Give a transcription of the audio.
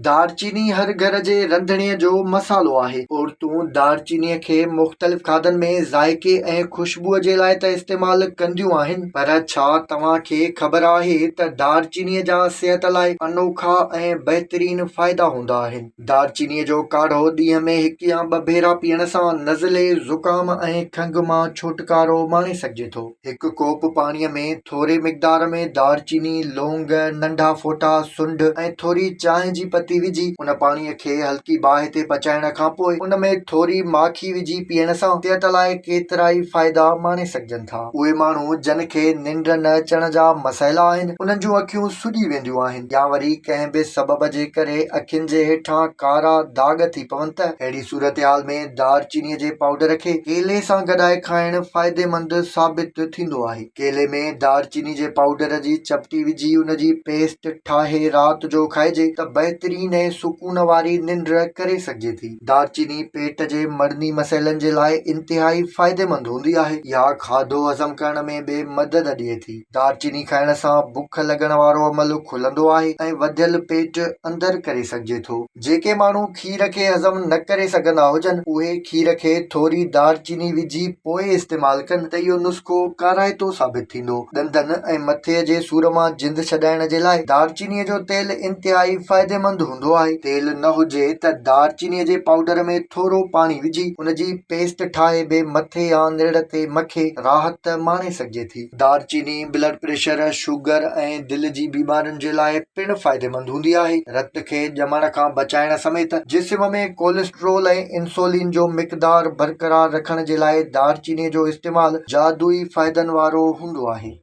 दारचीनी हर घर जे रंधणीअ जो मसालो आहे। औरतूं दारचीनीअ खे मुख़्तलिफ़ खाधनि में ज़ाइके ऐं ख़ुशबूअ जे लाइ त इस्तेमाल कंदियूं आहिनि, पर छा तव्हां खे ख़बर आहे त दारचीनीअ जा सिहत लाइ अनोखा ऐं बहितरीन फ़ाइदा हूंदा आहिनि। दारचीनीअ जो काढ़ो ॾींहं में 1 या 2 भेरा पीअण सां नज़ले, ज़ुकाम ऐं खंघि मां छुटकारो माणे सघिजे थो। 1 कोप पाणीअ में थोरे मिक़दार में दारचीनी, लौंग, नंढा फ़ोटा, सुंढ ऐं थोरी चांहि जी पती विझी उन पाणीअ खे हल्की बाहि ते पचाइण खां पोइ उन में थोरी माखी विझी पीअण सां सिहत लाइ केतिरा ई फ़ाइदा माणे सघजनि था। उहे माण्हू जिन खे निंड न अचण जा मसइला आहिनि, उन्हनि जूं अखियूं सुॼी वेंदियूं आहिनि, या वरी कंहिं बि सबब जे करे अखियुनि जे हेठां कारा दाग थी पवनि त अहिड़ी सूरतहाल में दारचीनीअ जे पाउडर खे केले सां गॾाए खाइण फ़ाइदेमंद साबित थींदो आहे। केले में दारचीनी जे पाउडर जी चपटी विझी उन जी पेस्ट ठाहे राति जो खाइजे त बहितरीन ऐं सुकून वारी निंड करे सघिजे थी। दारचीनी पेट जे मर्दी मसइलनि जे लाइ इंतिहाई फ़ाइदेमंद हूंदी आहे। इहा खाधो हज़म करण में बि मदद ॾिए थी। दारचीनी खाइण सां बुख लॻण वारो अमल खुलंदो आहे ऐं वधियल पेट अंदरि करे सघिजे थो। जेके माण्हू खीर खे हज़म न करे सघंदा हुजनि, उहे खीर खे थोरी दारचीनी विझी पोइ इस्तेमाल कनि त इहो नुस्ख़ो काराइतो साबित थींदो। ॾंदनि ऐं मथे जे सूर मां जिंद छॾाइण जे लाइ दारचीनीअ जो तेल इंतिहाई फ़ाइदेमंद हूंदो आहे। तेल न हुजे त दारचीनीअ जे पाउडर में थोरो पाणी विझी उन जी पेस्ट ठाहे बि मथे या निड़ ते मखे राहत माणे सघिजे थी। दारचीनी ब्लड प्रेशर, शुगर ऐं दिलि जी बीमारियुनि जे लाइ पिणु फ़ाइदेमंद हूंदी आहे। रत खे ॼमण खां बचाइण समेत जिस्म में कोलेस्ट्रोल ऐं इंसुलिन जो मिक़दार बरक़रार रखण जे लाइ दारचीनीअ जो इस्तेमाल जादुई फ़ाइदनि वारो हूंदो आहे।